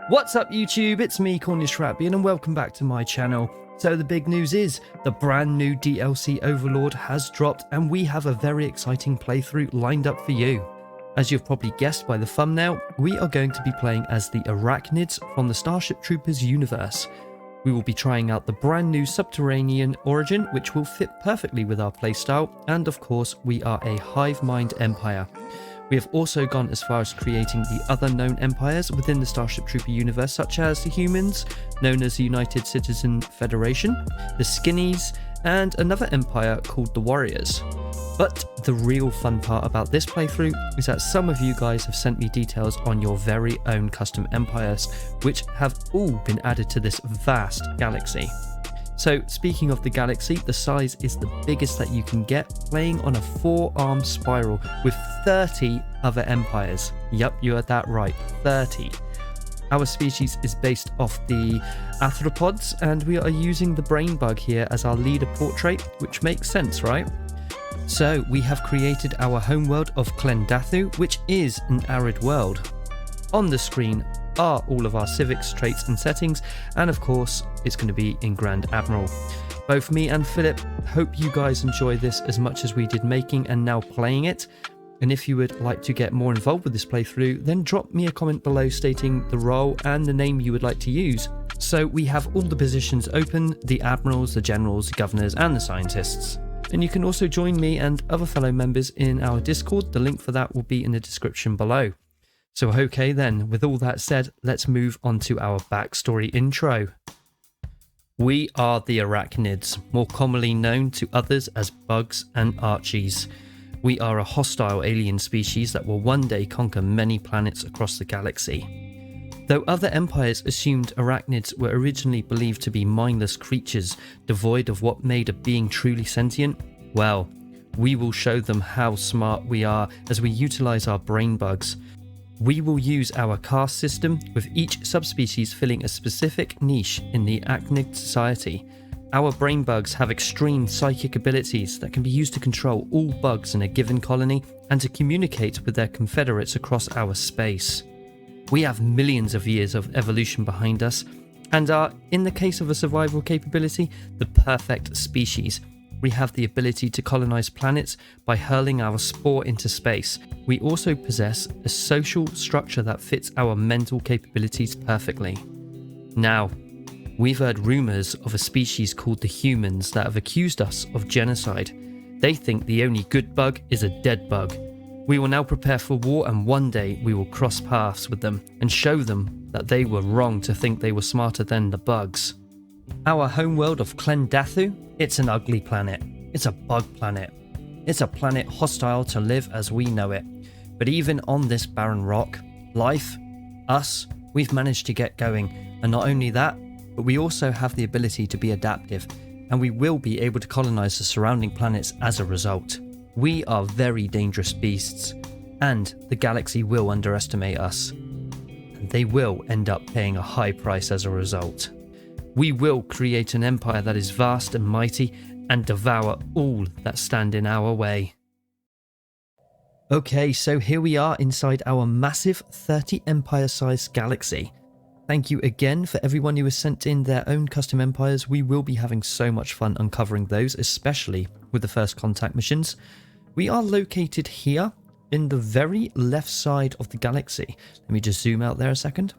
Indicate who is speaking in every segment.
Speaker 1: What's up YouTube, it's me Cornish Ratbian and welcome back to my channel. So the big news is, the brand new DLC Overlord has dropped and we have a very exciting playthrough lined up for you. As you've probably guessed by the thumbnail, we are going to be playing as the Arachnids from the Starship Troopers universe. We will be trying out the brand new subterranean origin, which will fit perfectly with our playstyle, and of course we are a hive mind empire. We have also gone as far as creating the other known empires within the Starship Trooper universe, such as the humans, known as the United Citizen Federation, the Skinnies, and another empire called the Warriors. But the real fun part about this playthrough is that some of you guys have sent me details on your very own custom empires, which have all been added to this vast galaxy. So speaking of the galaxy, the size is the biggest that you can get, playing on a 4-armed spiral with 30 other empires. Yup, you heard that right, 30. Our species is based off the arthropods, and we are using the brain bug here as our leader portrait, which makes sense, right? So we have created our homeworld of Clendathu, which is an arid world. On the screen are all of our civics, traits and settings, and of course it's going to be in Grand Admiral. Both me and Philip hope you guys enjoy this as much as we did making and now playing it. And if you would like to get more involved with this playthrough, then drop me a comment below stating the role and the name you would like to use. So we have all the positions open: the admirals, the generals, the governors and the scientists. And you can also join me and other fellow members in our Discord. The link for that will be in the description below. So okay then, with all that said, let's move on to our backstory intro. We are the Arachnids, more commonly known to others as bugs and archies. We are a hostile alien species that will one day conquer many planets across the galaxy. Though other empires assumed Arachnids were originally believed to be mindless creatures, devoid of what made a being truly sentient, well, we will show them how smart we are as we utilize our brain bugs. We will use our caste system, with each subspecies filling a specific niche in the Arachnid society. Our brain bugs have extreme psychic abilities that can be used to control all bugs in a given colony and to communicate with their confederates across our space. We have millions of years of evolution behind us and are, in the case of a survival capability, the perfect species. We have the ability to colonize planets by hurling our spore into space. We also possess a social structure that fits our mental capabilities perfectly. Now, we've heard rumors of a species called the humans that have accused us of genocide. They think the only good bug is a dead bug. We will now prepare for war, and one day we will cross paths with them and show them that they were wrong to think they were smarter than the bugs. Our homeworld of Clendathu, it's an ugly planet. It's a bug planet. It's a planet hostile to live as we know it. But even on this barren rock, life, us, we've managed to get going. And not only that, but we also have the ability to be adaptive, and we will be able to colonize the surrounding planets as a result. We are very dangerous beasts, and the galaxy will underestimate us. And they will end up paying a high price as a result. We will create an empire that is vast and mighty and devour all that stand in our way. Okay, so here we are inside our massive 30 empire-sized galaxy. Thank you again for everyone who has sent in their own custom empires. We will be having so much fun uncovering those, especially with the first contact missions. We are located here in the very left side of the galaxy. Let me just zoom out there a second.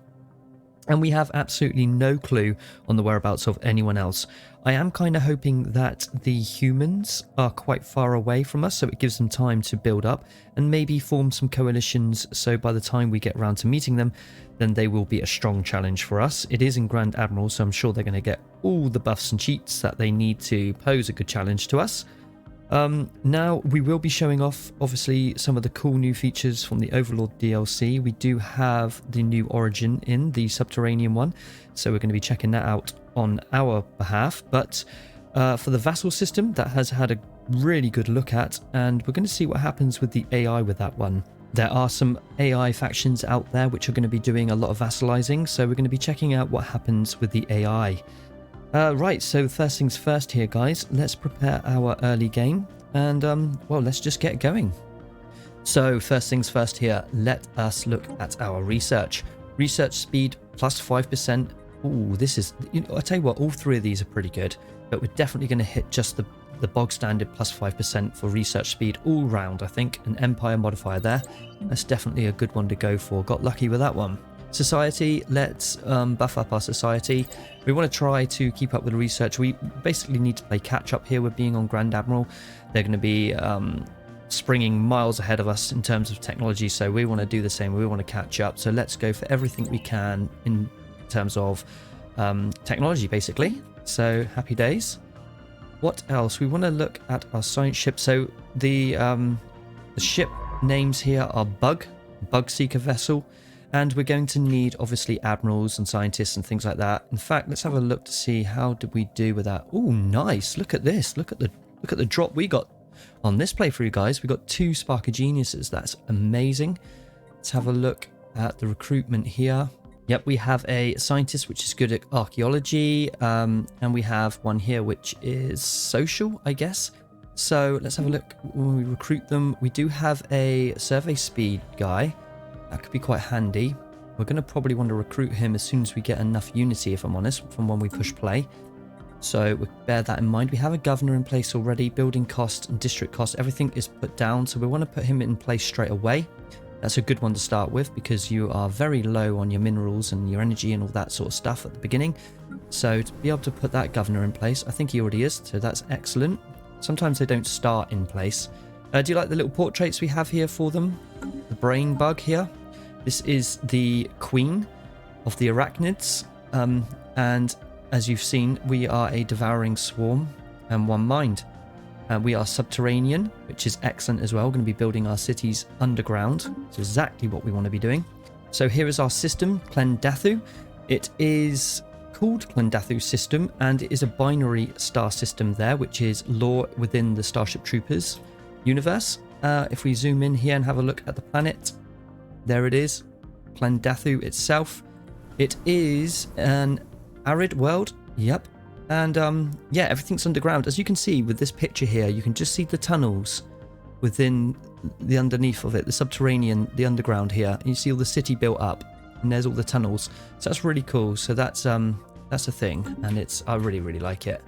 Speaker 1: And we have absolutely no clue on the whereabouts of anyone else. I am kind of hoping that the humans are quite far away from us, so it gives them time to build up and maybe form some coalitions, so by the time we get around to meeting them, then they will be a strong challenge for us. It is in Grand Admiral, so I'm sure they're going to get all the buffs and cheats that they need to pose a good challenge to us. Now we will be showing off obviously some of the cool new features from the Overlord DLC. We do have the new origin in the subterranean one, so we're going to be checking that out on our behalf. But for the vassal system, that has had a really good look at, and we're going to see what happens with the AI with that one. There are some AI factions out there which are going to be doing a lot of vassalizing, so we're going to be checking out what happens with the AI. Right, so first things first here, guys. Let's prepare our early game and, well, let's just get going. So first things first here, let us look at our research. Research speed plus 5%. Ooh, this is, you know, I tell you what, all three of these are pretty good, but we're definitely going to hit just the bog standard plus 5% for research speed all round, I think. An empire modifier there. That's definitely a good one to go for. Got lucky with that one. Society, let's buff up our society. We want to try to keep up with the research. We basically need to play catch up here with being on Grand Admiral. They're going to be springing miles ahead of us in terms of technology, so we want to do the same. We want to catch up, so let's go for everything we can in terms of technology, basically. So happy days. What else? We want to look at our science ship. So the ship names here are Bug Seeker vessel, and we're going to need obviously admirals and scientists and things like that. In fact, let's have a look to see how did we do with that. Oh, nice! Look at this. Look at the drop we got on this playthrough, guys. We got 2 Spark of Geniuses. That's amazing. Let's have a look at the recruitment here. Yep, we have a scientist which is good at archaeology, and we have one here which is social, I guess. So let's have a look when we recruit them. We do have a survey speed guy. That could be quite handy. We're going to probably want to recruit him as soon as we get enough unity, if I'm honest, from when we push play. So we'll bear that in mind. We have a governor in place already. Building cost and district cost, everything is put down. So we want to put him in place straight away. That's a good one to start with because you are very low on your minerals and your energy and all that sort of stuff at the beginning. So to be able to put that governor in place, I think he already is, so that's excellent. Sometimes they don't start in place. Do you like the little portraits we have here for them? The brain bug here. This is the queen of the Arachnids. And as you've seen, we are a devouring swarm and one mind. We are subterranean, which is excellent as well. We're going to be building our cities underground. It's exactly what we want to be doing. So here is our system, Clendathu. It is called Clendathu System, and it is a binary star system there, which is lore within the Starship Troopers universe. If we zoom in here and have a look at the planet, there it is, Clendathu itself. It is an arid world. Yep. And yeah, everything's underground. As you can see with this picture here, you can just see the tunnels within the underneath of it, the subterranean, the underground here. And you see all the city built up, and there's all the tunnels. So that's really cool. So that's a thing, and I really like it.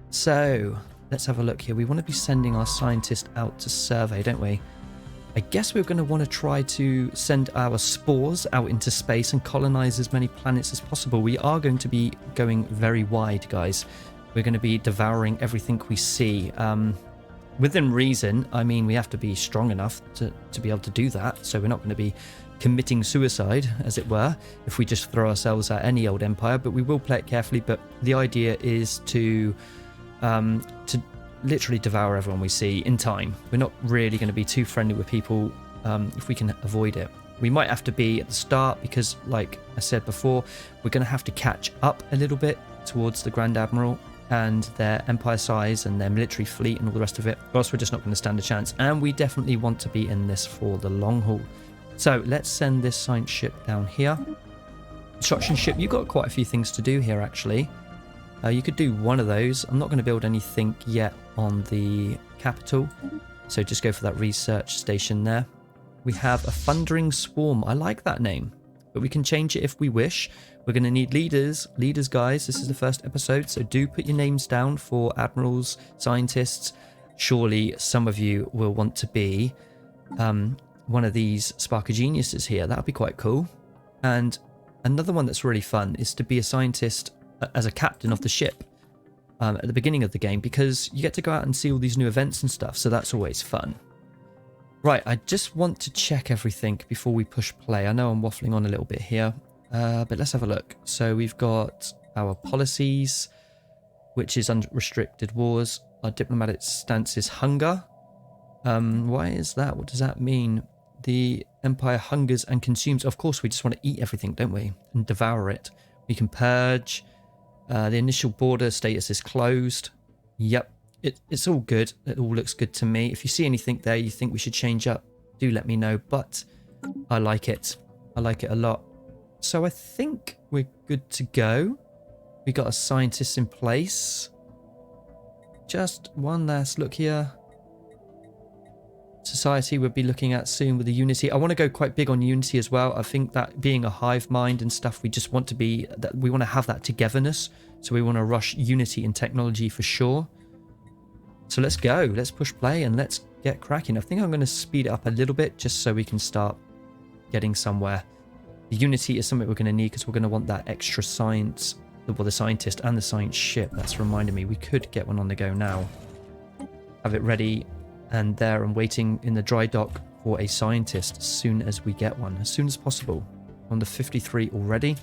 Speaker 1: So let's have a look here. We want to be sending our scientist out to survey, don't we? I guess we're going to want to try to send our spores out into space and colonize as many planets as possible. We are going to be going very wide, guys. We're going to be devouring everything we see. Within reason, I mean, we have to be strong enough to be able to do that. So we're not going to be committing suicide, as it were, if we just throw ourselves at any old empire. But we will play it carefully. But the idea is to literally devour everyone we see in time. We're not really going to be too friendly with people if we can avoid it. We might have to be at the start because, like I said before, we're going to have to catch up a little bit towards the Grand Admiral and their empire size and their military fleet and all the rest of it, or else we're just not going to stand a chance. And we definitely want to be in this for the long haul. So let's send this science ship down here. Construction ship, you've got quite a few things to do here, actually. You could do one of those. I'm not going to build anything yet on the capital, so just go for that research station there. We have a Thundering Swarm. I like that name, but we can change it if we wish. We're going to need leaders, guys. This is the first episode, so do put your names down for admirals, scientists. Surely some of you will want to be one of these Spark of Geniuses here. That would be quite cool. And another one that's really fun is to be a scientist as a captain of the ship at the beginning of the game, because you get to go out and see all these new events and stuff, so that's always fun. Right, I just want to check everything before we push play. I know I'm waffling on a little bit here, but let's have a look. So we've got our policies, which is unrestricted wars. Our diplomatic stance is hunger. Why is that? What does that mean? The empire hungers and consumes. Of course, we just want to eat everything, don't we? And devour it. We can purge. The initial border status is closed. Yep, it's all good. It all looks good to me. If you see anything there you think we should change up, do let me know. But I like it. I like it a lot. So I think we're good to go. We got a scientist in place. Just one last look here to society we'll be looking at soon with the Unity. I want to go quite big on Unity as well. I think that being a hive mind and stuff, we just want to be, that we want to have that togetherness. So we want to rush Unity in technology for sure. So let's go. Let's push play and let's get cracking. I think I'm going to speed it up a little bit just so we can start getting somewhere. The Unity is something we're going to need because we're going to want that extra science, well, the scientist and the science ship. That's reminded me we could get one on the go now. Have it ready and there and waiting in the dry dock for a scientist as soon as we get one, as soon as possible. On the 53 already.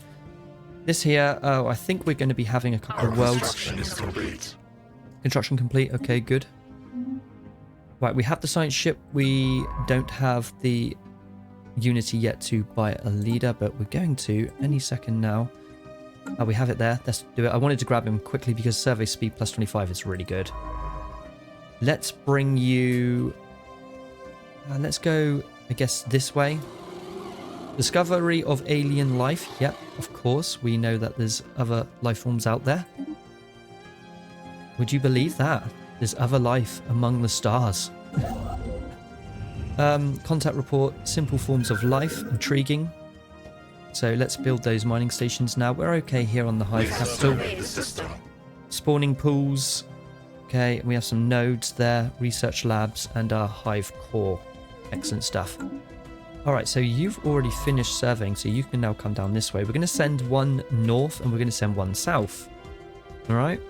Speaker 1: This here, oh, I think we're going to be having a couple of worlds.
Speaker 2: Construction is complete.
Speaker 1: Construction complete, okay, good. Right, we have the science ship. We don't have the Unity yet to buy a leader, but we're going to any second now. Oh, we have it there. Let's do it. I wanted to grab him quickly because survey speed plus 25 is really good. Let's bring you... let's go, I guess, this way. Discovery of alien life. Yep, of course. We know that there's other life forms out there. Would you believe that? There's other life among the stars. Contact report. Simple forms of life. Intriguing. So let's build those mining stations now. We're okay here on the hive capital. Spawning pools. Okay, we have some nodes there, research labs, and our hive core. Excellent stuff. All right, so you've already finished surveying, so you can now come down this way. We're going to send one north, and we're going to send one south. All right.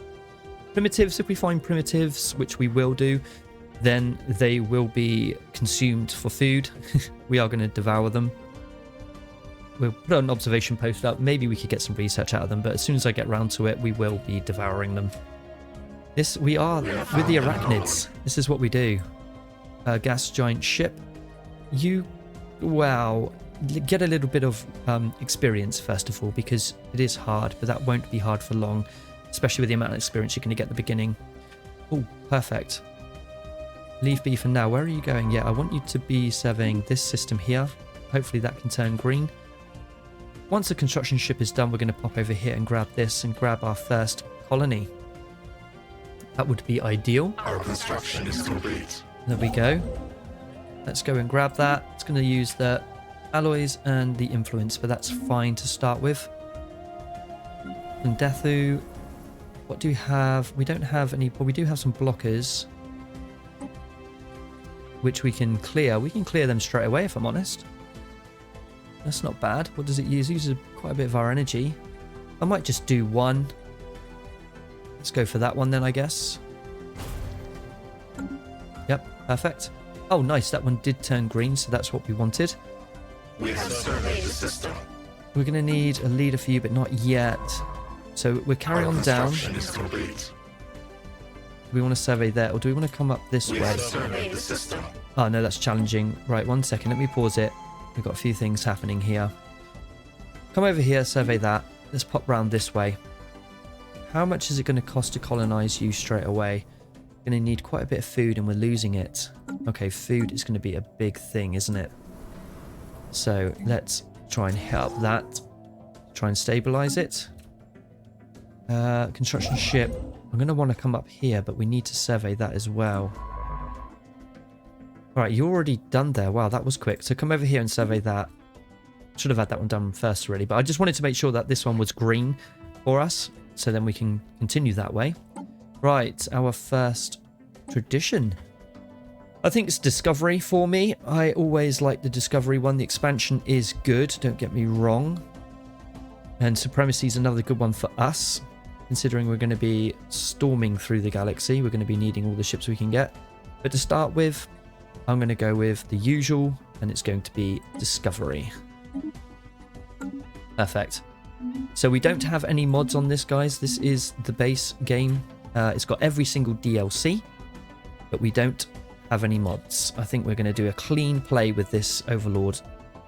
Speaker 1: Primitives, if we find primitives, which we will do, then they will be consumed for food. We are going to devour them. We'll put an observation post up. Maybe we could get some research out of them, but as soon as I get round to it, we will be devouring them. This, we are with the Arachnids. This is what we do. Gas giant ship. You, wow, get a little bit of experience first of all, because it is hard, but that won't be hard for long, especially with the amount of experience you're going to get at the beginning. Oh, perfect. Leave B for now. Where are you going? Yeah, I want you to be surveying this system here. Hopefully that can turn green. Once the construction ship is done, we're going to pop over here and grab this and grab our first colony. That would be ideal.
Speaker 2: Our construction is complete.
Speaker 1: There we go. Let's go and grab that. It's going to use the alloys and the influence, but that's fine to start with. Clendathu. What do we have? We don't have any, but we do have some blockers, which we can clear. We can clear them straight away, if I'm honest. That's not bad. What does it use? It uses quite a bit of our energy. I might just do one. Let's go for that one then, I guess. Yep, perfect. Oh, nice. That one did turn green, so that's what we wanted.
Speaker 2: We have surveyed the system.
Speaker 1: We're going to need a leader for you, but not yet. So we're carrying on down.
Speaker 2: Construction is complete.
Speaker 1: We want to survey there, or do we want to come up this
Speaker 2: We
Speaker 1: way?
Speaker 2: have surveyed the system.
Speaker 1: Oh, no, that's challenging. Right, 1 second. Let me pause it. We've got a few things happening here. Come over here, survey that. Let's pop round this way. How much is it going to cost to colonize you straight away? Going to need quite a bit of food and we're losing it. Okay, food is going to be a big thing, isn't it? So let's try and help that. Try and stabilize it. Construction ship. I'm going to want to come up here, but we need to survey that as well. All right, you're already done there. Wow, that was quick. So come over here and survey that. Should have had that one done first really, but I just wanted to make sure that this one was green for us, so then we can continue that way. Right, our first tradition. I think it's discovery for me. I always like the discovery one. The expansion is good, don't get me wrong. And supremacy is another good one for us, considering we're going to be storming through the galaxy. We're going to be needing all the ships we can get. But to start with, I'm going to go with the usual, and it's going to be discovery. Perfect. So we don't have any mods on this, guys. This is the base game. It's got every single DLC, but we don't have any mods. I think we're going to do a clean play with this Overlord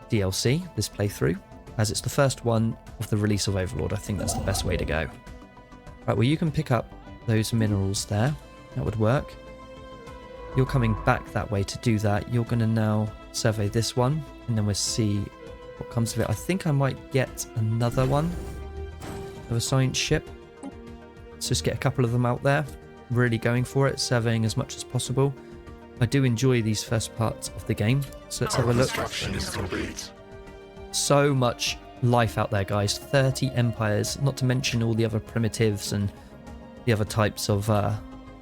Speaker 1: DLC, this playthrough, as it's the first one of the release of Overlord. I think that's the best way to go. Right, well, you can pick up those minerals there. That would work. You're coming back that way to do that. You're going to now survey this one, and then we'll see what comes of it. I think I might get another one of a science ship. Let's just get a couple of them out there. Really going for it, surveying as much as possible. I do enjoy these first parts of the game. So let's have a look.
Speaker 2: Construction is complete.
Speaker 1: So much life out there, guys. 30 empires, not to mention all the other primitives and the other types of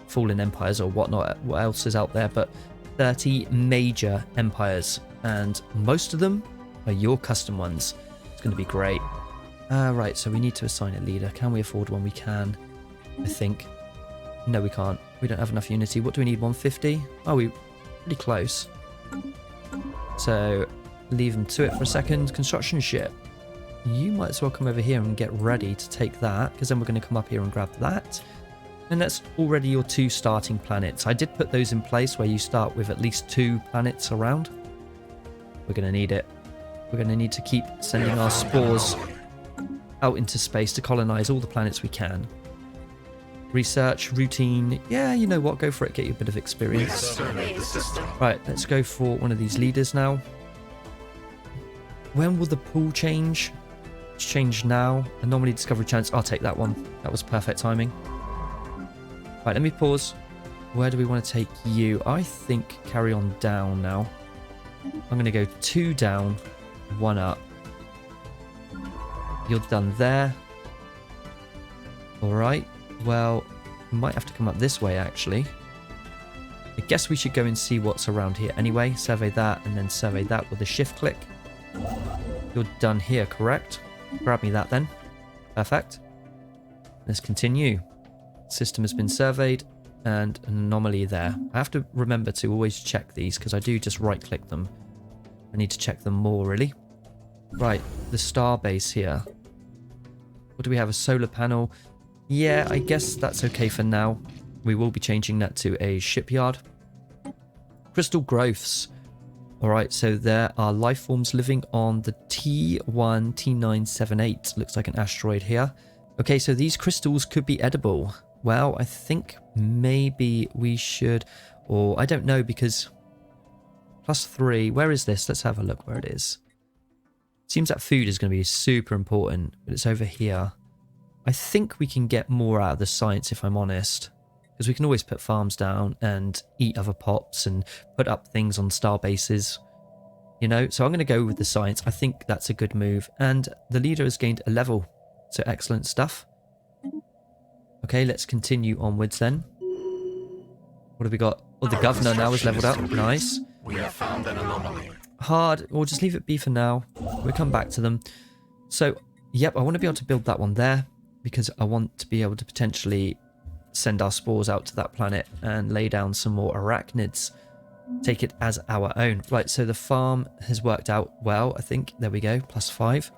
Speaker 1: fallen empires or whatnot, what else is out there, but 30 major empires, and most of them are your custom ones. It's going to be great. Right, so we need to assign a leader. Can we afford one? We can, I think. No, we can't. We don't have enough unity. What do we need? 150? Oh, we're pretty close. So leave them to it for a second. Construction ship. You might as well come over here and get ready to take that, because then we're going to come up here and grab that. And that's already your 2 starting planets. I did put those in place where you start with at least 2 planets around. We're going to need it. We're going to need to keep sending our spores out into space to colonize all the planets we can. Research, routine. Yeah, you know what? Go for it. Get you a bit of experience.
Speaker 2: Survey the system.
Speaker 1: Right, let's go for one of these leaders now. When will the pool change? It's changed now. Anomaly discovery chance. I'll take that one. That was perfect timing. Right, let me pause. Where do we want to take you? I think carry on down now. I'm going to go 2 down, 1 up. You're done there. Alright, well, we might have to come up this way, actually. I guess we should go and see what's around here anyway. Survey that, and then survey that with a shift click. You're done here, correct? Grab me that then. Perfect. Let's continue. System has been surveyed, and an anomaly there. I have to remember to always check these, because I do just right-click them. I need to check them more, really. Right, the star base here. What do we have? A solar panel. Yeah, I guess that's okay for now. We will be changing that to a shipyard. Crystal growths. Alright, so there are life forms living on the T1 T978. Looks like an asteroid here. Okay, so these crystals could be edible. Well, I think maybe we should... Or I don't know, because... +3. Where is this? Let's have a look where it is. Seems that food is going to be super important, but it's over here. I think we can get more out of the science, if I'm honest, because we can always put farms down and eat other pops and put up things on star bases, you know. So I'm going to go with the science. I think that's a good move, and the leader has gained a level, so excellent stuff. Okay, let's continue onwards then. What have we got? Oh, the governor now is leveled up. Nice.
Speaker 2: We have found an anomaly.
Speaker 1: Hard. We'll just leave it be for now. We'll come back to them. So, yep, I want to be able to build that one there, because I want to be able to potentially send our spores out to that planet and lay down some more arachnids. Take it as our own. Right, so the farm has worked out well, I think. There we go, +5.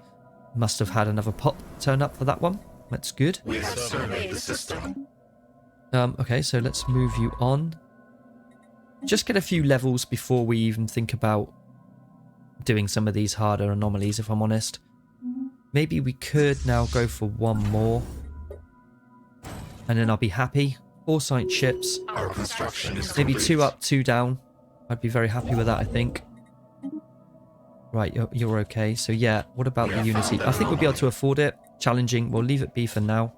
Speaker 1: Must have had another pop turn up for that one. That's good.
Speaker 2: We have surveyed the system.
Speaker 1: Okay, so let's move you on. Just get a few levels before we even think about doing some of these harder anomalies, if I'm honest. Maybe we could now go for 1 more, and then I'll be happy. 4 science ships.
Speaker 2: Our construction is
Speaker 1: Maybe
Speaker 2: complete.
Speaker 1: 2 up, 2 down. I'd be very happy with that, I think. Right, you're okay. So yeah, what about the Unity? I think we'll be able to afford it. Challenging. We'll leave it be for now.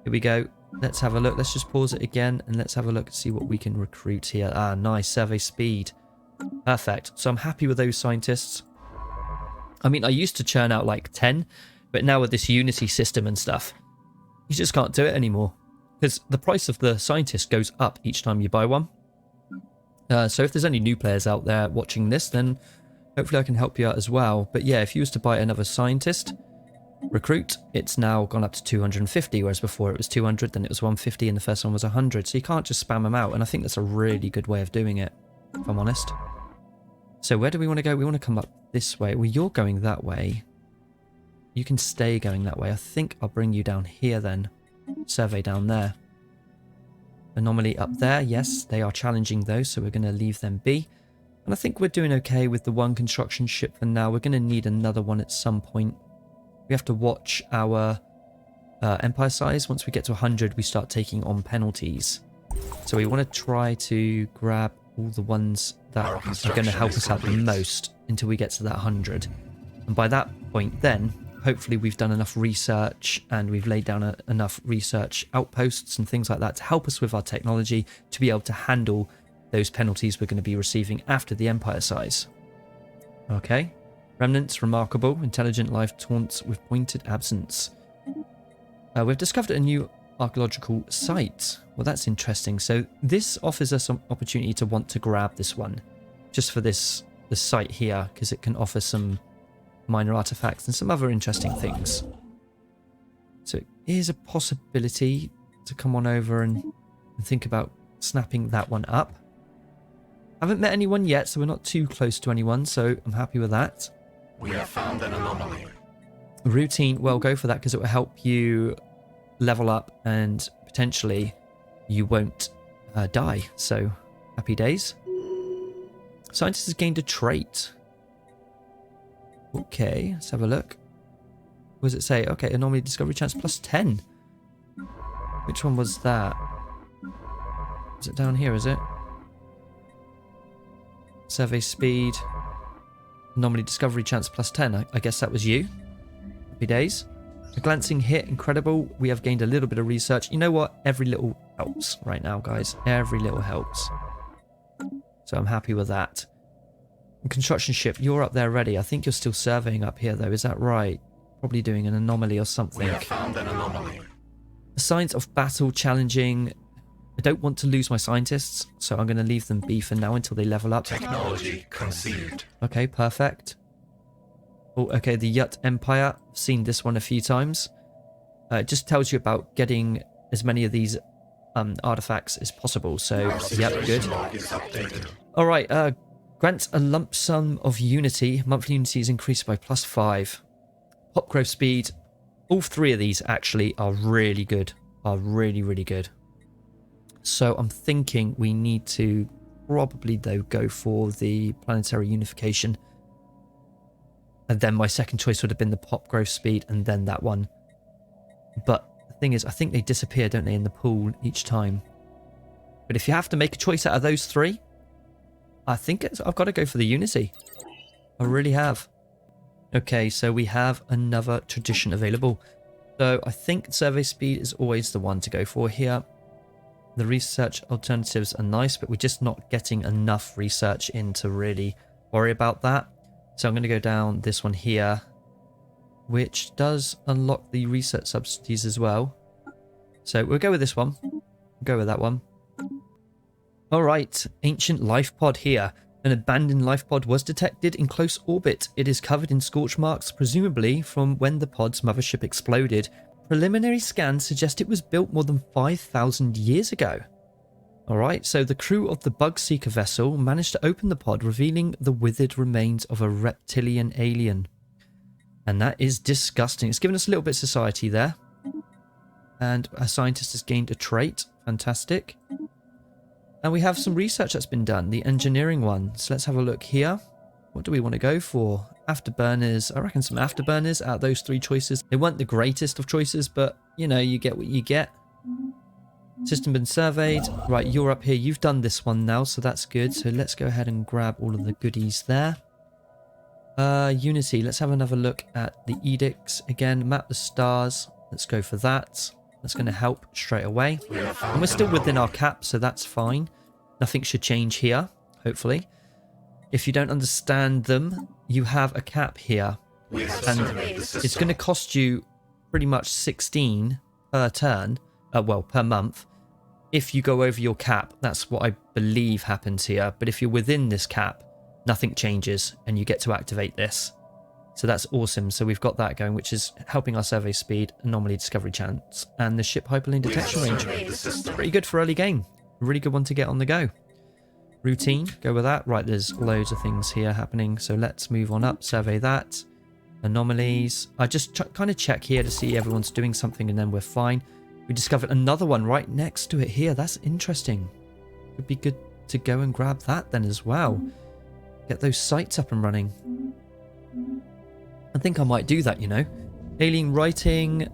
Speaker 1: Here we go. Let's have a look. Let's just pause it again, and let's have a look and see what we can recruit here. Ah, nice. Survey speed. Perfect. So I'm happy with those scientists. I mean, I used to churn out like 10, but now with this Unity system and stuff, you just can't do it anymore, because the price of the scientist goes up each time you buy one. So if there's any new players out there watching this, then hopefully I can help you out as well. But yeah, if you was to buy another scientist recruit, it's now gone up to 250, whereas before it was 200, then it was 150, and the first one was 100. So you can't just spam them out, and I think that's a really good way of doing it, if I'm honest. So where do we want to go? We want to come up this way. Well, you're going that way. You can stay going that way. I think I'll bring you down here then. Survey down there. Anomaly up there. Yes, they are challenging those, so we're going to leave them be. And I think we're doing okay with the 1 construction ship for now. We're going to need another one at some point. We have to watch our empire size. Once we get to 100, we start taking on penalties. So we want to try to grab all the ones that are going to help us out the most until we get to that 100. And by that point then, hopefully we've done enough research and we've laid down enough research outposts and things like that to help us with our technology to be able to handle those penalties we're going to be receiving after the Empire size. Okay. Remnants, remarkable. Intelligent life taunts with pointed absence. We've discovered a new archaeological site. Well, that's interesting. So this offers us some opportunity to want to grab this one. Just for this site here, because it can offer some minor artifacts and some other interesting things. So it is a possibility to come on over and think about snapping that one up. Haven't met anyone yet, so we're not too close to anyone, so I'm happy with that.
Speaker 2: We have found an anomaly.
Speaker 1: Routine, well, go for that because it will help you level up and potentially you won't die. So happy days. Scientist has gained a trait. Okay, let's have a look. What does it say? Okay, anomaly discovery chance plus 10. Which one was that? Is it down here, is it? Survey speed. Anomaly discovery chance plus 10. I guess that was you. Happy days. A glancing hit, incredible. We have gained a little bit of research. You know what? Every little helps right now, guys. Every little helps. So I'm happy with that. And construction ship, you're up there ready. I think you're still surveying up here, though. Is that right? Probably doing an anomaly or something.
Speaker 2: We have found an anomaly.
Speaker 1: Signs of battle, challenging. I don't want to lose my scientists, so I'm going to leave them be for now until they level up.
Speaker 2: Technology conceived.
Speaker 1: Okay, perfect. Oh, okay, the Yut Empire. I've seen this one a few times. It just tells you about getting as many of these artifacts as possible. So, yep, good. All right, grants a lump sum of unity. Monthly unity is increased by plus 5. Pop growth speed. All three of these actually are really good. Are really, really good. So I'm thinking we need to probably, though, go for the planetary unification. And then my second choice would have been the pop growth speed and then that one. But the thing is, I think they disappear, don't they, in the pool each time. But if you have to make a choice out of those three, I think I've got to go for the unity. I really have. Okay, so we have another tradition available. So I think survey speed is always the one to go for here. The research alternatives are nice, but we're just not getting enough research in to really worry about that. So I'm going to go down this one here, which does unlock the research subsidies as well. So we'll go with this one. We'll go with that one. All right, ancient life pod here. An abandoned life pod was detected in close orbit. It is covered in scorch marks, presumably from when the pod's mothership exploded. Preliminary scans suggest it was built more than 5,000 years ago. Alright, so the crew of the Bug Seeker vessel managed to open the pod, revealing the withered remains of a reptilian alien. And that is disgusting. It's given us a little bit of society there. And a scientist has gained a trait. Fantastic. And we have some research that's been done, the engineering one. So let's have a look here. What do we want to go for? Afterburners. I reckon some afterburners out of those three choices. They weren't the greatest of choices, but you know, you get what you get. System been surveyed. Right, you're up here. You've done this one now, so that's good. So let's go ahead and grab all of the goodies there. Unity. Let's have another look at the edicts. Again, map the stars. Let's go for that. That's going to help straight away. And we're still within our cap, so that's fine. Nothing should change here, hopefully. If you don't understand them, you have a cap here. And it's going to cost you pretty much 16 per turn. Well, per month. If you go over your cap, that's what I believe happens here. But if you're within this cap, nothing changes and you get to activate this. So that's awesome. So we've got that going, which is helping our survey speed, anomaly discovery chance, and the ship hyperlink detection range. Pretty good for early game. A really good one to get on the go. Routine, go with that. Right, there's loads of things here happening. So let's move on up, survey that. Anomalies. I just kind of check here to see everyone's doing something and then we're fine. We discovered another one right next to it here. That's interesting. Would be good to go and grab that then as well. Get those sites up and running. I think I might do that, you know. Alien writing.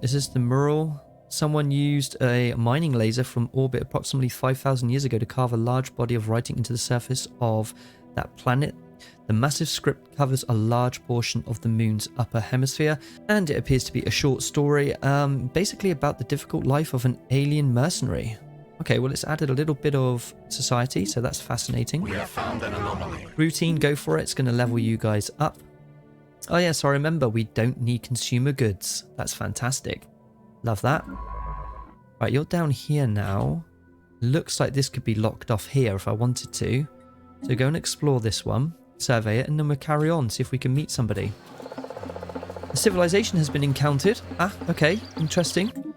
Speaker 1: Is this the mural? Someone used a mining laser from orbit approximately 5,000 years ago to carve a large body of writing into the surface of that planet. The massive script covers a large portion of the moon's upper hemisphere, and it appears to be a short story, basically about the difficult life of an alien mercenary. Okay, well, it's added a little bit of society, so that's fascinating.
Speaker 2: We have found an anomaly.
Speaker 1: Routine, go for it. It's going to level you guys up. Oh, yeah, so remember, we don't need consumer goods. That's fantastic. Love that. Right, you're down here now. Looks like this could be locked off here if I wanted to. So go and explore this one, survey it, and then we'll carry on, see if we can meet somebody. A civilization has been encountered. Ah, okay, interesting.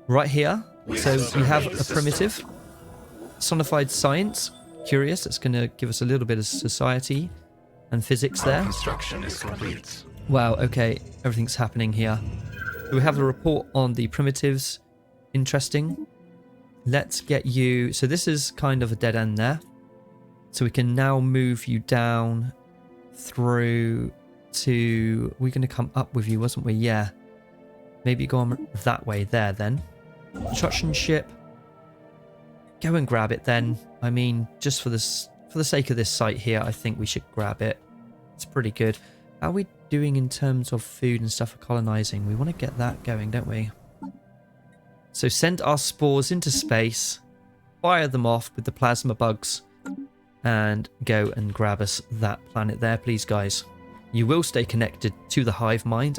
Speaker 1: Right here. So we have a primitive. Sonified science. Curious, that's going to give us a little bit of society and physics there.
Speaker 2: Construction is complete.
Speaker 1: Wow, okay, everything's happening here. So we have a report on the primitives. Interesting. Let's get you... So this is kind of a dead end there. So we can now move you down through to... We're going to come up with you, wasn't we? Yeah. Maybe go on that way there then. Construction ship. Go and grab it then. I mean, just for the sake of this site here, I think we should grab it. It's pretty good. How are we doing in terms of food and stuff for colonizing? We want to get that going, don't we? So send our spores into space, fire them off with the plasma bugs, and go and grab us that planet there, please, guys. You will stay connected to the hive mind,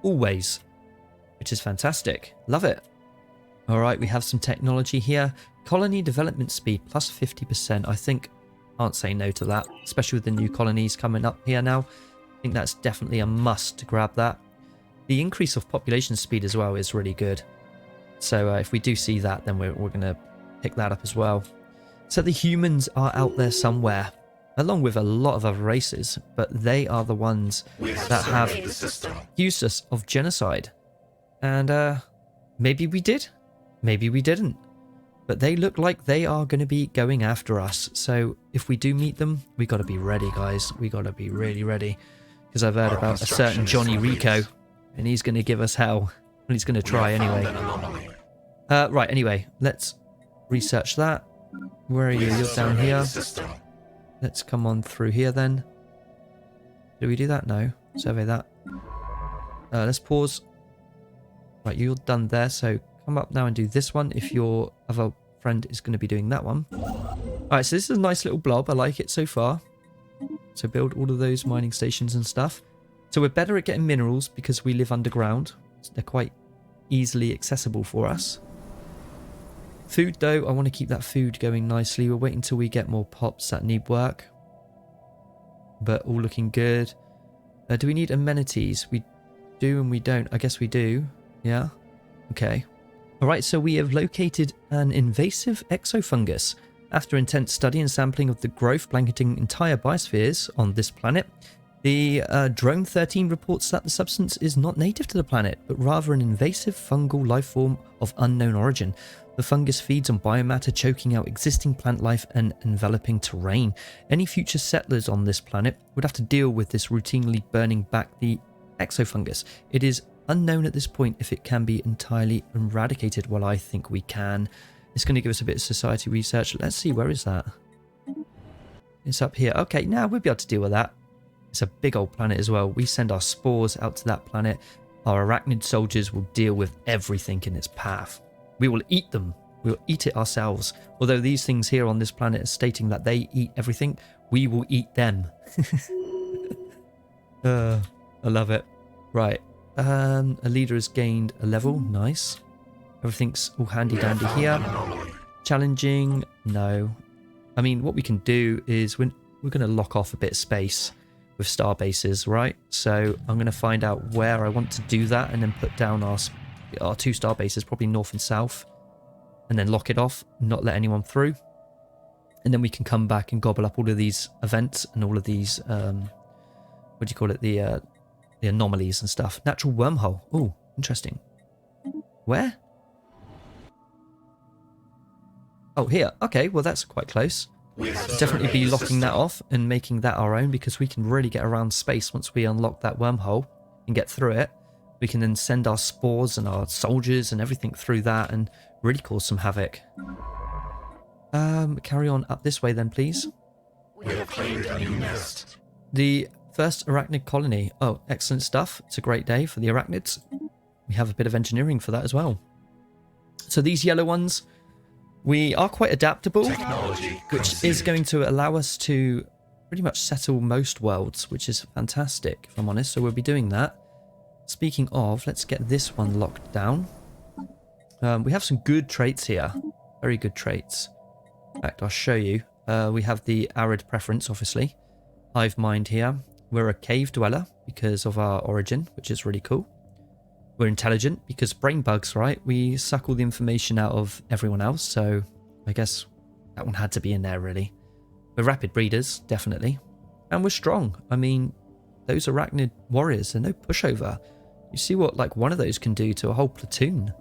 Speaker 1: always, which is fantastic. Love it. All right, we have some technology here. Colony development speed, plus 50%. I think can't say no to that, especially with the new colonies coming up here now. I think that's definitely a must to grab that. The increase of population speed as well is really good. So if we do see that, then we're going to pick that up as well. So the humans are out there somewhere, along with a lot of other races, but they are the ones that have accused us of genocide. And maybe we did, maybe we didn't. But they look like they are going to be going after us. So if we do meet them, we got to be ready, guys. We got to be really ready. Because I've heard about a certain Johnny Rico, and he's going to give us hell. And he's going to try anyway. Right, anyway, let's research that. Where are you? You're down here. Let's come on through here then. Do we do that? No. Survey that. Let's pause. Right, you're done there, so come up now and do this one if your other friend is going to be doing that one. Alright, so this is a nice little blob. I like it so far. So build all of those mining stations and stuff. So we're better at getting minerals because we live underground. So they're quite easily accessible for us. Food though, I want to keep that food going nicely. We'll wait until we get more pops that need work. But all looking good. Do we need amenities? We do and we don't. I guess we do. Yeah. Okay. Alright, so we have located an invasive exo fungus. After intense study and sampling of the growth blanketing entire biospheres on this planet, the Drone 13 reports that the substance is not native to the planet, but rather an invasive fungal life form of unknown origin. The fungus feeds on biomatter, choking out existing plant life and enveloping terrain. Any future settlers on this planet would have to deal with this routinely burning back the exofungus. It is unknown at this point if it can be entirely eradicated. Well, I think we can. It's going to give us a bit of society research. Let's see, where is that? It's up here. Okay, now we'll be able to deal with that. It's a big old planet as well. We send our spores out to that planet. Our arachnid soldiers will deal with everything in its path. We will eat them. We'll eat it ourselves. Although these things here on this planet are stating that they eat everything, we will eat them. I love it. Right. A leader has gained a level. Nice. Everything's all handy dandy here. Challenging. No. I mean, what we can do is we're going to lock off a bit of space with star bases, right? So I'm going to find out where I want to do that and then put down our 2 star bases, probably north and south, and then lock it off, not let anyone through. And then we can come back and gobble up all of these events and all of these, what do you call it? The anomalies and stuff. Natural wormhole. Oh, interesting. Where? Oh, here. Okay, well, that's quite close. Definitely be locking that off and making that our own, because we can really get around space once we unlock that wormhole and get through it. We can then send our spores and our soldiers and everything through that and really cause some havoc. Carry on up this way then, please.
Speaker 2: We have claimed a new nest.
Speaker 1: The first arachnid colony. Oh, excellent stuff. It's a great day for the arachnids. We have a bit of engineering for that as well. So these yellow ones, We are quite adaptable,
Speaker 2: Technology
Speaker 1: which is
Speaker 2: conceived.
Speaker 1: going to allow us to pretty much settle most worlds, which is fantastic, if I'm honest. So we'll be doing that. Speaking of, let's get this one locked down. We have some good traits here. Very good traits. In fact, I'll show you. We have the arid preference, obviously. Hive mind here. We're a cave dweller because of our origin, which is really cool. We're intelligent because brain bugs, right? We suck all the information out of everyone else, so I guess that one had to be in there, really. We're rapid breeders, definitely. And we're strong. I mean, those arachnid warriors are no pushover. You see what, like, one of those can do to a whole platoon.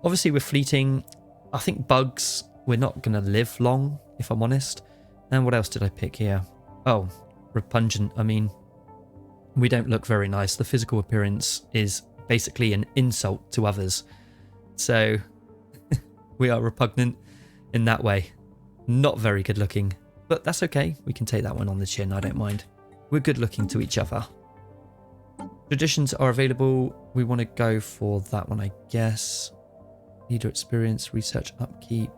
Speaker 1: Obviously, we're fleeting. I think bugs, we're not going to live long, if I'm honest. And what else did I pick here? Oh, repugnant. I mean, we don't look very nice. The physical appearance is basically an insult to others. So, we are repugnant in that way. Not very good looking. But that's okay. We can take that one on the chin. I don't mind. We're good looking to each other. Traditions are available. We want to go for that one, I guess. Leader experience, research upkeep.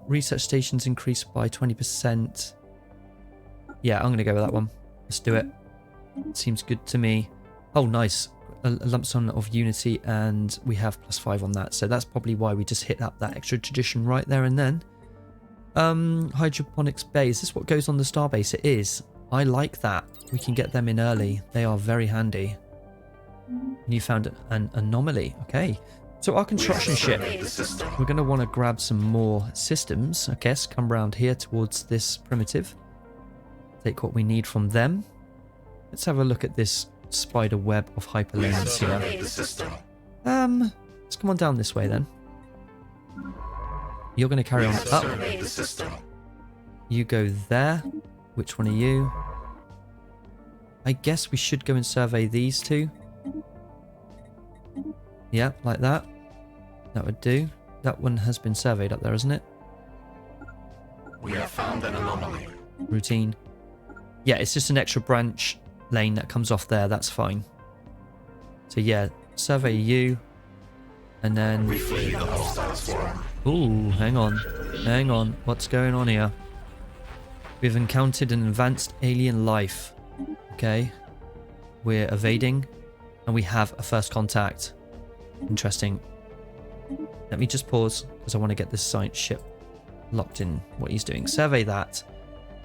Speaker 1: Research stations increased by 20%. Yeah, I'm going to go with that one. Let's do it. Seems good to me. Oh, nice. A lump sum of unity, and we have +5 on that. So that's probably why we just hit up that extra tradition right there and then. Hydroponics bay. Is this what goes on the starbase? It is. I like that. We can get them in early. They are very handy. And you found an anomaly. Okay. So our construction ship. We're going to want to grab some more systems, I guess. Come around here towards this primitive. Take what we need from them. Let's have a look at this spider web of hyperlanes here. Let's come on down this way then. You're going to carry on up. You go there. Which one are you? I guess we should go and survey these two. Yeah, like that. That would do. That one has been surveyed up there, isn't it?
Speaker 2: We have found an anomaly.
Speaker 1: Routine. Yeah, it's just an extra branch lane that comes off there. That's fine. So yeah, survey you. And then...
Speaker 2: We flee the hostile swarm.
Speaker 1: Ooh, hang on. Hang on. What's going on here? We've encountered an advanced alien life. Okay. We're evading. And we have a first contact. Interesting. Let me just pause because I want to get this science ship locked in what he's doing. Survey that.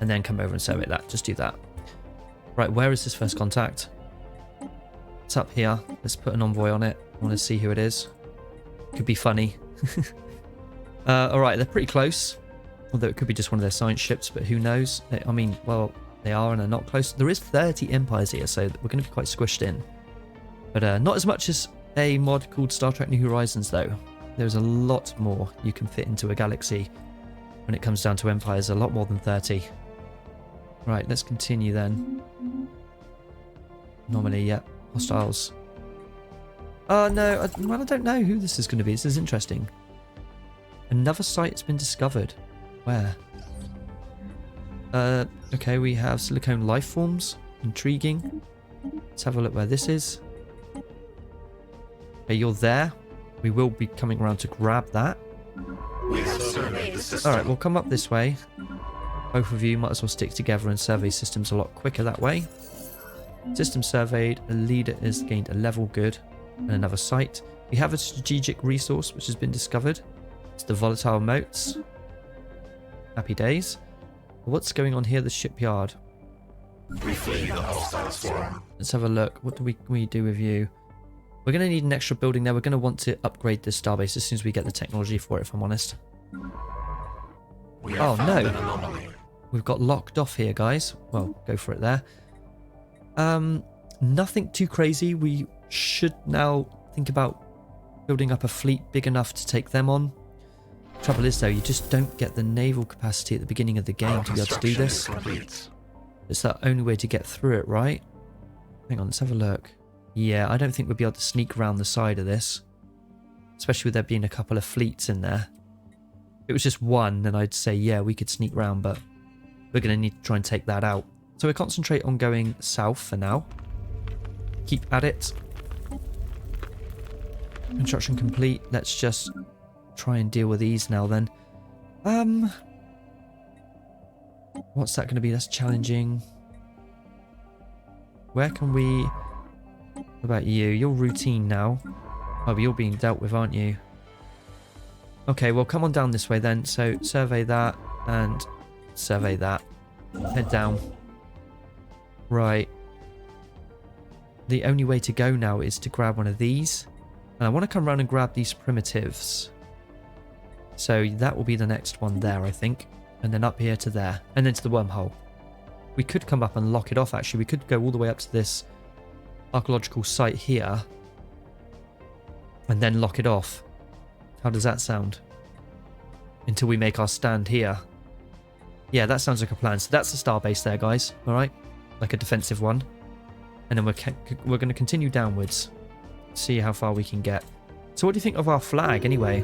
Speaker 1: And then come over and survey that. Just do that. Right, where is this first contact? It's up here. Let's put an envoy on it. I want to see who it is. Could be funny. Alright, they're pretty close. Although it could be just one of their science ships, but who knows? I mean, well, they are and they're not close. There is 30 empires here, so we're going to be quite squished in. But not as much as a mod called Star Trek New Horizons, though. There's a lot more you can fit into a galaxy when it comes down to empires. A lot more than 30. Right, let's continue then. Anomaly, yep. Hostiles. Oh, no. Well, I don't know who this is going to be. This is interesting. Another site's been discovered. Where? Okay, we have silicone life forms. Intriguing. Let's have a look where this is. Okay, you're there. We will be coming around to grab that.
Speaker 2: We have surveyed the system.
Speaker 1: Alright, we'll come up this way. Both of you might as well stick together and survey systems a lot quicker that way. System surveyed. A leader has gained a level. Good. And another site. We have a strategic resource which has been discovered. It's the volatile motes. Happy days. What's going on here? The shipyard.
Speaker 2: We flee the hostile swarm.
Speaker 1: Let's have a look. What do we do with you? We're going to need an extra building there. We're going to want to upgrade this starbase as soon as we get the technology for it, if I'm honest.
Speaker 2: We have found
Speaker 1: no.
Speaker 2: an anomaly.
Speaker 1: We've got locked off here, guys. Well, go for it there. Nothing too crazy. We should now think about building up a fleet big enough to take them on. Trouble is, though, you just don't get the naval capacity at the beginning of the game to be able to do this. It's the only way to get through it, right? Hang on, let's have a look. Yeah, I don't think we'll be able to sneak around the side of this. Especially with there being a couple of fleets in there. If it was just one, then I'd say, yeah, we could sneak around, but we're going to need to try and take that out. So we'll concentrate on going south for now. Keep at it. Construction complete. Let's just try and deal with these now then. What's that going to be? That's challenging. Where can we... What about you? You're routine now. Oh, but you're being dealt with, aren't you? Okay, well, come on down this way then. So, survey that and survey that. Head down. Right. The only way to go now is to grab one of these. And I want to come around and grab these primitives. So, that will be the next one there, I think. And then up here to there. And then to the wormhole. We could come up and lock it off, actually. We could go all the way up to this archaeological site here. And then lock it off. How does that sound? Until we make our stand here. Yeah, that sounds like a plan. So that's the starbase there, guys. All right, like a defensive one. And then we're going to continue downwards. See how far we can get. So what do you think of our flag, anyway?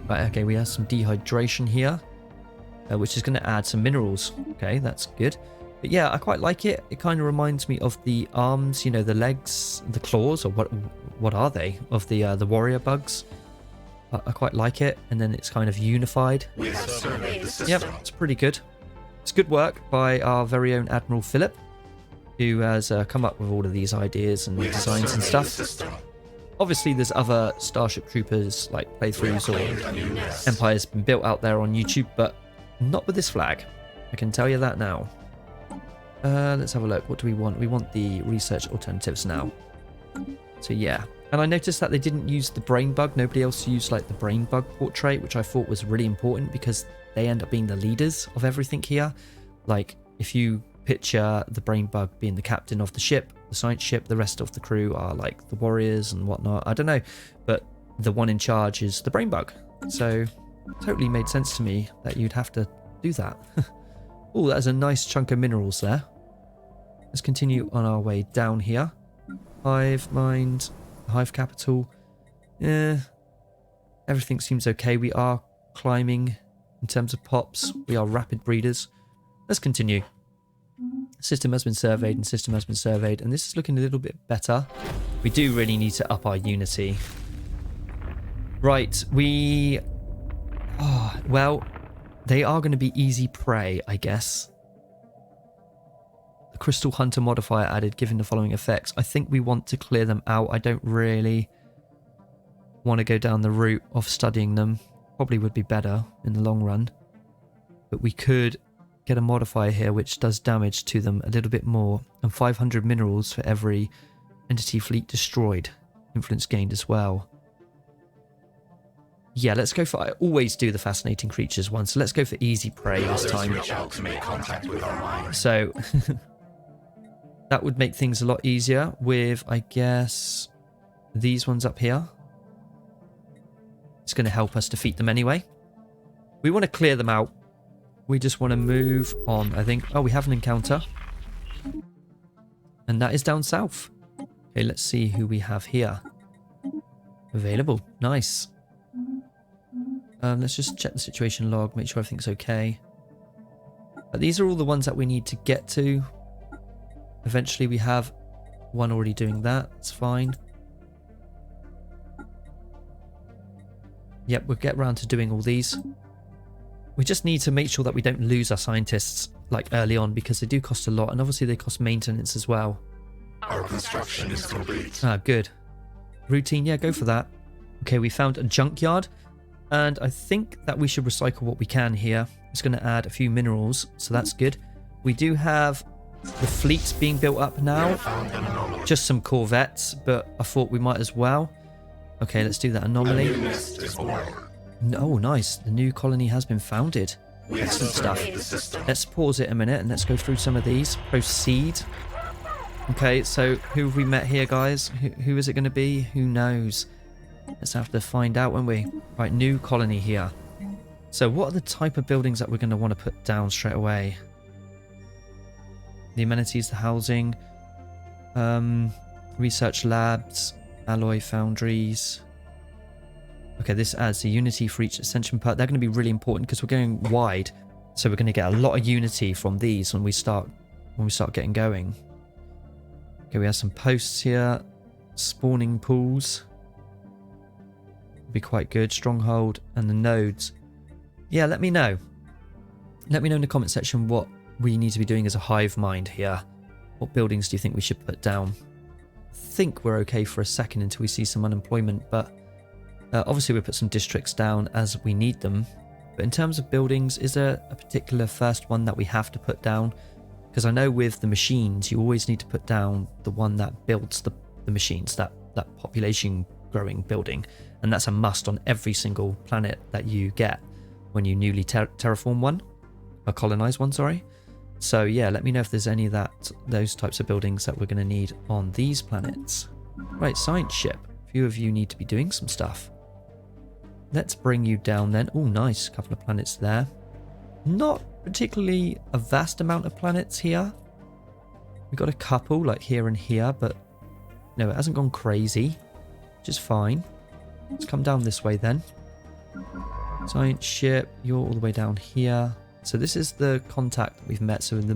Speaker 1: Right, okay, we have some dehydration here, which is going to add some minerals. Okay, that's good. But yeah, I quite like it. It kind of reminds me of the arms, you know, the legs, the claws, or what are they? Of the warrior bugs. I quite like it, and then it's kind of unified.
Speaker 2: We have surveyed the system.
Speaker 1: Yep, it's pretty good. It's good work by our very own Admiral Phillip, who has come up with all of these ideas and designs and stuff. Obviously, there's other Starship Troopers like playthroughs or Empire's been built out there on YouTube, but not with this flag. I can tell you that now. Let's have a look. What do we want? We want the research alternatives now. So yeah. And I noticed that they didn't use the brain bug. Nobody else used like the brain bug portrait, which I thought was really important because they end up being the leaders of everything here. Like if you picture the brain bug being the captain of the ship, the science ship, the rest of the crew are like the warriors and whatnot. I don't know, but the one in charge is the brain bug. So totally made sense to me that you'd have to do that. Oh, that's a nice chunk of minerals there. Let's continue on our way down here. Hive mind, hive capital. Yeah, everything seems okay. We are climbing in terms of pops. We are rapid breeders. Let's continue. System has been surveyed and system has been surveyed, and this is looking a little bit better. We do really need to up our unity. Right, we... Oh, well, they are going to be easy prey, I guess. The Crystal Hunter modifier added, given the following effects. I think we want to clear them out. I don't really want to go down the route of studying them. Probably would be better in the long run. But we could get a modifier here which does damage to them a little bit more. And 500 minerals for every entity fleet destroyed. Influence gained as well. Yeah, let's go for... I always do the fascinating creatures one, so let's go for easy prey this time.
Speaker 2: Reach out to make contact with our mind.
Speaker 1: So, that would make things a lot easier with, I guess, these ones up here. It's going to help us defeat them anyway. We want to clear them out. We just want to move on, I think. Oh, we have an encounter. And that is down south. Okay, let's see who we have here. Available. Nice. Let's just check the situation log, make sure everything's okay. But these are all the ones that we need to get to. Eventually we have one already doing that. It's fine. Yep, we'll get around to doing all these. We just need to make sure that we don't lose our scientists like early on because they do cost a lot, and obviously they cost maintenance as well.
Speaker 2: Our construction is complete.
Speaker 1: Ah, good. Routine, yeah, go for that. Okay, we found a junkyard. And I think that we should recycle what we can here. It's going to add a few minerals, so that's good. We do have the fleet being built up now. Just some corvettes, but I thought we might as well. Okay, let's do that anomaly. Oh, nice. The new colony has been founded. Excellent stuff. Let's pause it a minute and let's go through some of these. Proceed. Okay, so who have we met here, guys? Who is it going to be? Who knows? Let's have to find out, won't we? Right, new colony here. So what are the type of buildings that we're going to want to put down straight away? The amenities, the housing, research labs, alloy foundries. Okay, this adds the unity for each ascension part. They're going to be really important because we're going wide. So we're going to get a lot of unity from these when we start getting going. Okay, we have some posts here. Spawning pools. would be quite good. Stronghold and the nodes. Yeah, let me know. Let me know in the comment section what we need to be doing as a hive mind here. What buildings do you think we should put down? I think we're okay for a second until we see some unemployment, but obviously we'll put some districts down as we need them. But in terms of buildings, is there a particular first one that we have to put down? Because I know with the machines, you always need to put down the one that builds the machines, that population growing building. And that's a must on every single planet that you get when you newly terraform one, or colonize one, sorry. So yeah, let me know if there's any of those types of buildings that we're going to need on these planets. Right, science ship. A few of you need to be doing some stuff. Let's bring you down then. Oh, nice. A couple of planets there. Not particularly a vast amount of planets here. We've got a couple like here and here, but no, it hasn't gone crazy, which is fine. Let's come down this way then. Science ship, you're all the way down here. So this is the contact that we've met, so there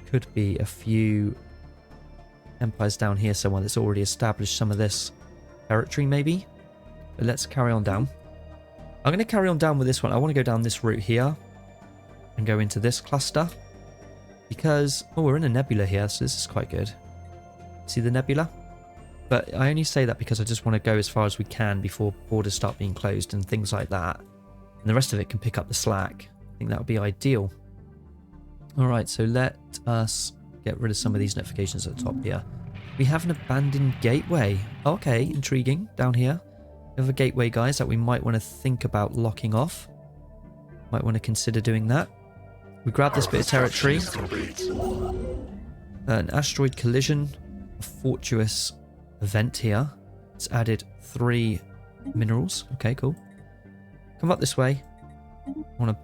Speaker 1: could be a few empires down here somewhere that's already established some of this territory maybe. But let's carry on down. I'm going to carry on down with this one. I want to go down this route here and go into this cluster because, oh, we're in a nebula here, so this is quite good. See the nebula? But I only say that because I just want to go as far as we can before borders start being closed and things like that. And the rest of it can pick up the slack. I think that would be ideal. Alright, so let us get rid of some of these notifications at the top here. We have an abandoned gateway. Okay, intriguing. Down here. We have a gateway, guys, that we might want to think about locking off. Might want to consider doing that. We grab this bit of territory. An asteroid collision. A fortuitous event here. It's added 3 minerals. Okay, cool. Come up this way. I want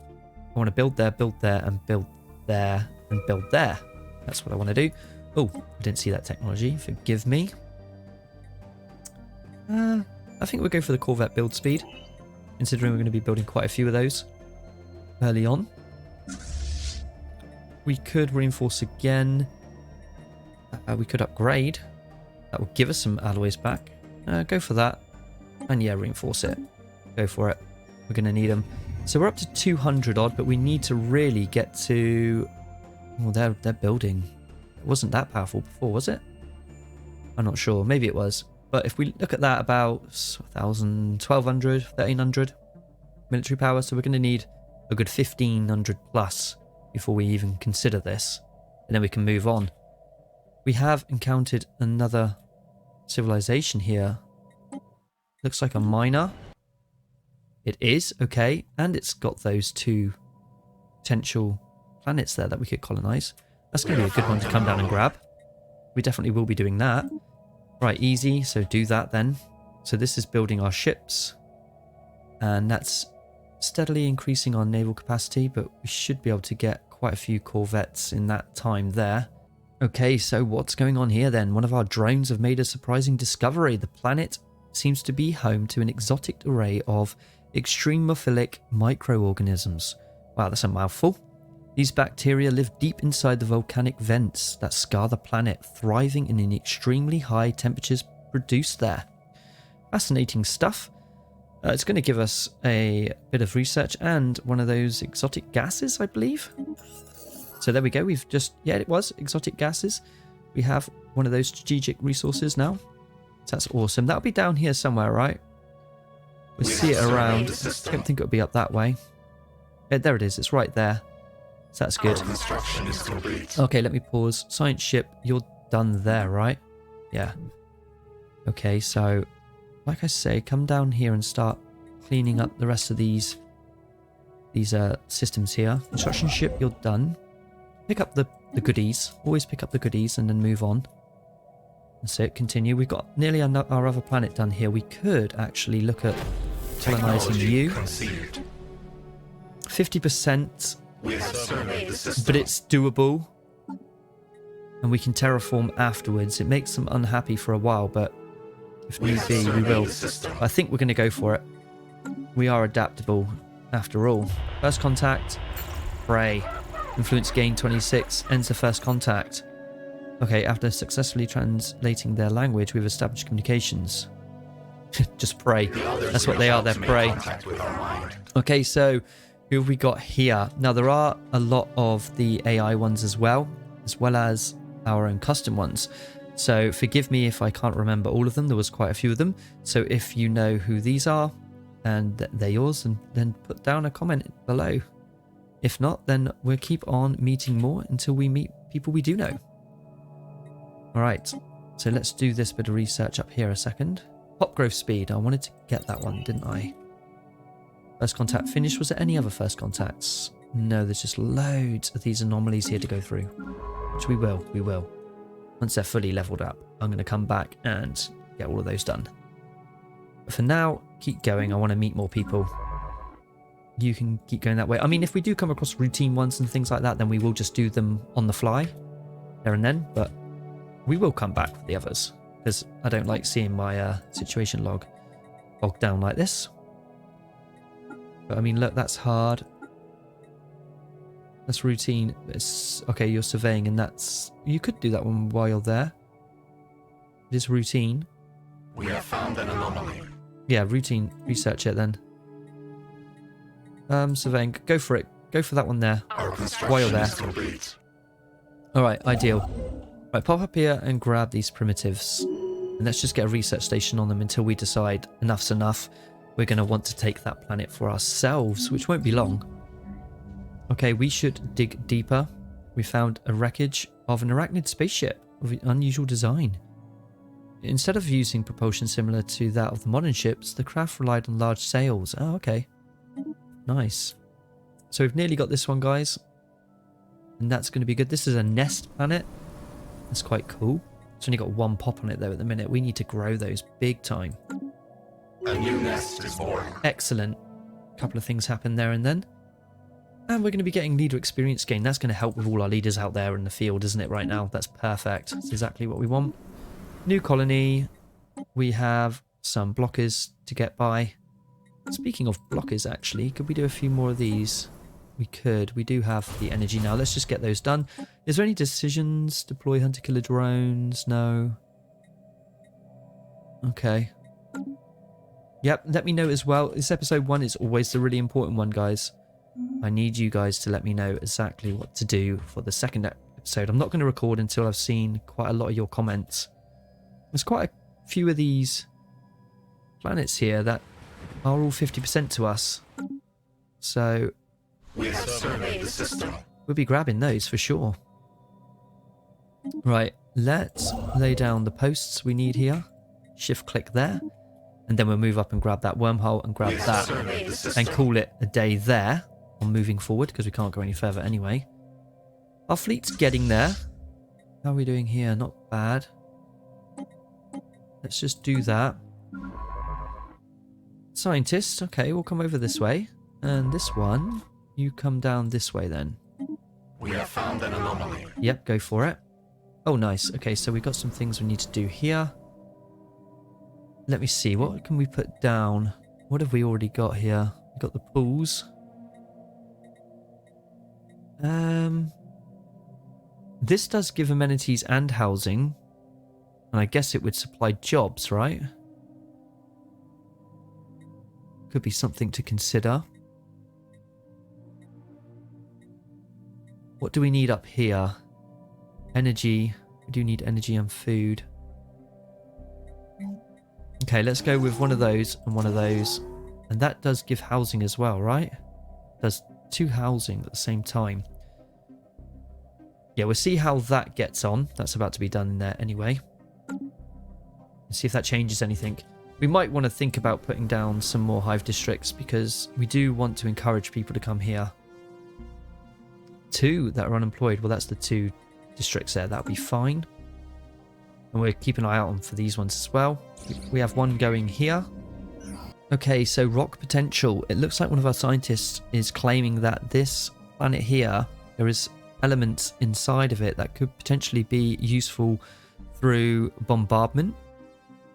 Speaker 1: to build there, and build there, and build there. That's what I want to do. Oh, I didn't see that technology. Forgive me. I think we'll go for the Corvette build speed, considering we're going to be building quite a few of those early on. We could reinforce again. We could upgrade. That will give us some alloys back. Go for that. And yeah, reinforce it. Go for it. We're going to need them. So we're up to 200 odd, but we need to really get to... Well, they're building. It wasn't that powerful before, was it? I'm not sure. Maybe it was. But if we look at that, about 1,000, 1,200, 1,300 military power. So we're going to need a good 1,500 plus before we even consider this. And then we can move on. We have encountered another civilization here. Looks like a miner. It is, okay. And it's got those 2 potential planets there that we could colonize. That's going to be a good one to come down and grab. We definitely will be doing that. Right, easy. So do that then. So this is building our ships. And that's steadily increasing our naval capacity, but we should be able to get quite a few corvettes in that time there. Okay, so what's going on here then? One of our drones have made a surprising discovery. The planet seems to be home to an exotic array of extremophilic microorganisms. Wow, that's a mouthful. These bacteria live deep inside the volcanic vents that scar the planet, thriving in the extremely high temperatures produced there. Fascinating stuff. It's going to give us a bit of research and one of those exotic gases, I believe. So there we go. We've just... Yeah, it was exotic gases. We have one of those strategic resources now. So that's awesome. That'll be down here somewhere, right? We'll see it around. I don't think it'll be up that way. There it is. It's right there. So that's good. Okay, let me pause. Science ship, you're done there, right? Yeah. Okay, so like I say, come down here and start cleaning up the rest of these systems here. Construction ship, you're done. Pick up the goodies. Always pick up the goodies and then move on. That's it. Continue. We've got nearly our other planet done here. We could actually look at colonizing you. 50%. But it's doable. And we can terraform afterwards. It makes them unhappy for a while, but if need be, we will. I think we're going to go for it. We are adaptable after all. First contact. Pray. Influence gain 26. Ends the first contact. Okay, after successfully translating their language, we've established communications. Just prey.
Speaker 2: The others
Speaker 1: That's what
Speaker 2: reach
Speaker 1: they are,
Speaker 2: out
Speaker 1: they're
Speaker 2: to make
Speaker 1: prey.
Speaker 2: contact with our mind.
Speaker 1: Okay, so who have we got here? Now, there are a lot of the AI ones as well as our own custom ones. So forgive me if I can't remember all of them. There was quite a few of them. So if you know who these are and they're yours, and then put down a comment below. If not, then we'll keep on meeting more until we meet people we do know. All right, so let's do this bit of research up here a second. Pop growth speed. I wanted to get that one, didn't I? First contact finished. Was there any other first contacts? No, there's just loads of these anomalies here to go through. Which we will. Once they're fully leveled up, I'm going to come back and get all of those done. But for now, keep going. I want to meet more people. You can keep going that way. I mean, if we do come across routine ones and things like that, then we will just do them on the fly there and then. But we will come back for the others, because I don't like seeing my situation log bogged down like this. But I mean, look, that's hard. That's routine. It's okay, you're surveying, and that's... You could do that one while you're there. It is routine.
Speaker 2: We have found an anomaly.
Speaker 1: Yeah, routine. Research it then. Surveying. Go for it. Go for that one there.
Speaker 2: Our
Speaker 1: While you're
Speaker 2: construction
Speaker 1: there.
Speaker 2: is complete.
Speaker 1: Alright, ideal. Right, pop up here and grab these primitives. And let's just get a research station on them until we decide enough's enough. We're going to want to take that planet for ourselves, which won't be long. Okay, we should dig deeper. We found a wreckage of an Arachnid spaceship of unusual design. Instead of using propulsion similar to that of the modern ships, the craft relied on large sails. Oh, okay. Nice. So we've nearly got this one, guys. And that's going to be good. This is a nest planet. That's quite cool. It's only got one pop on it, though, at the minute. We need to grow those big time.
Speaker 2: A new nest is born.
Speaker 1: Excellent. A couple of things happen there and then. And we're going to be getting leader experience gain. That's going to help with all our leaders out there in the field, isn't it, right now? That's perfect. That's exactly what we want. New colony. We have some blockers to get by. Speaking of blockers, actually, could we do a few more of these? We could. We do have the energy now. Let's just get those done. Is there any decisions? Deploy hunter-killer drones? No. Okay. Yep, let me know as well. This episode 1 is always the really important one, guys. I need you guys to let me know exactly what to do for the second episode. I'm not going to record until I've seen quite a lot of your comments. There's quite a few of these planets here that are all 50% to us. So
Speaker 2: We have surveyed the system.
Speaker 1: we'll be grabbing those for sure. Right, let's lay down the posts we need here. Shift click there. And then we'll move up and grab that wormhole and grab
Speaker 2: We have
Speaker 1: that.
Speaker 2: surveyed the system.
Speaker 1: And call it a day there on moving forward, because we can't go any further anyway. Our fleet's getting there. How are we doing here? Not bad. Let's just do that. Scientists, okay, we'll come over this way. And this one, you come down this way then.
Speaker 2: We have found an anomaly.
Speaker 1: Yep, go for it. Oh, nice. Okay, so we've got some things we need to do here. Let me see, what can we put down? What have we already got here? We've got the pools. This does give amenities and housing. And I guess it would supply jobs, right? Could be something to consider. What do we need up here? Energy. We do need energy and food. Okay, let's go with one of those and one of those. And that does give housing as well, right? Does 2 housing at the same time. Yeah, we'll see how that gets on. That's about to be done in there anyway. See if that changes anything. We might want to think about putting down some more hive districts, because we do want to encourage people to come here. 2 that are unemployed. Well, that's the 2 districts there. That'll be fine. And we'll keep an eye out for these ones as well. We have one going here. Okay, so rock potential. It looks like one of our scientists is claiming that this planet here, there is elements inside of it that could potentially be useful through bombardment.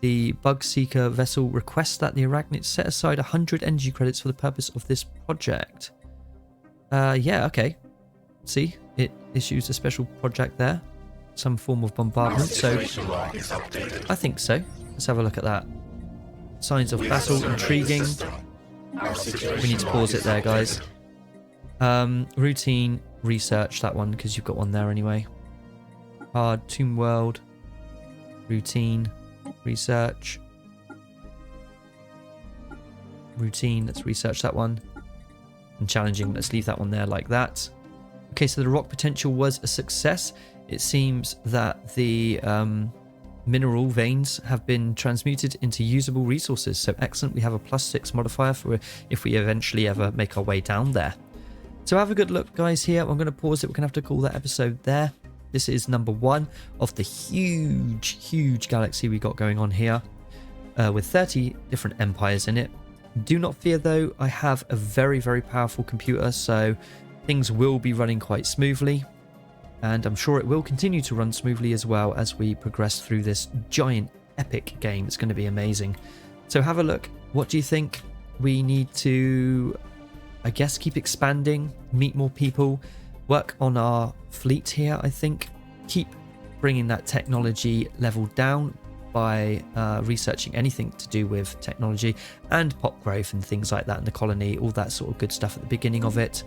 Speaker 1: The bug seeker vessel requests that the Arachnids set aside 100 energy credits for the purpose of this project. Yeah, okay. See, it issues a special project there. Some form of bombardment, so
Speaker 2: Situation log is updated.
Speaker 1: I think so. Let's have a look at that. Signs of
Speaker 2: We have
Speaker 1: battle,
Speaker 2: surveyed the
Speaker 1: intriguing.
Speaker 2: system. Our situation
Speaker 1: We need to pause
Speaker 2: log
Speaker 1: it there,
Speaker 2: is
Speaker 1: guys.
Speaker 2: updated.
Speaker 1: Routine, research that one because you've got one there anyway. Hard, Tomb World, routine, research. Routine, let's research that one. And challenging, let's leave that one there like that. Okay, so the rock potential was a success. It seems that the mineral veins have been transmuted into usable resources. So excellent, we have a +6 modifier for if we eventually ever make our way down there. So have a good look, guys, here. I'm going to pause it. We're going to have to call that episode there. This is number 1 of the huge galaxy we got going on here with 30 different empires in it. Do not fear, though. I have a very powerful computer, so things will be running quite smoothly. And I'm sure it will continue to run smoothly as well as we progress through this giant epic game. It's going to be amazing. So have a look. What do you think? We need to, I guess, keep expanding, meet more people, work on our fleet here, I think. Keep bringing that technology level down by researching anything to do with technology and pop growth and things like that in the colony, all that sort of good stuff at the beginning of it.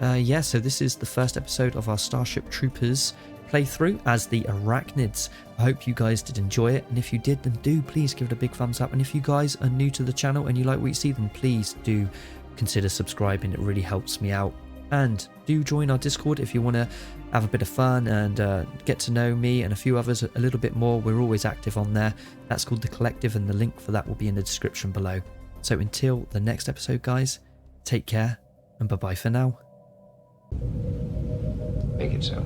Speaker 1: Yeah, so this is the first episode of our Starship Troopers playthrough as the Arachnids. I hope you guys did enjoy it, and if you did, then do please give it a big thumbs up. And if you guys are new to the channel and you like what you see, then please do consider subscribing. It really helps me out. And do join our Discord if you want to have a bit of fun and get to know me and a few others a little bit more. We're always active on there. That's called The Collective, and the link for that will be in the description below. So until the next episode, guys, take care and bye-bye for now.
Speaker 3: Make it so.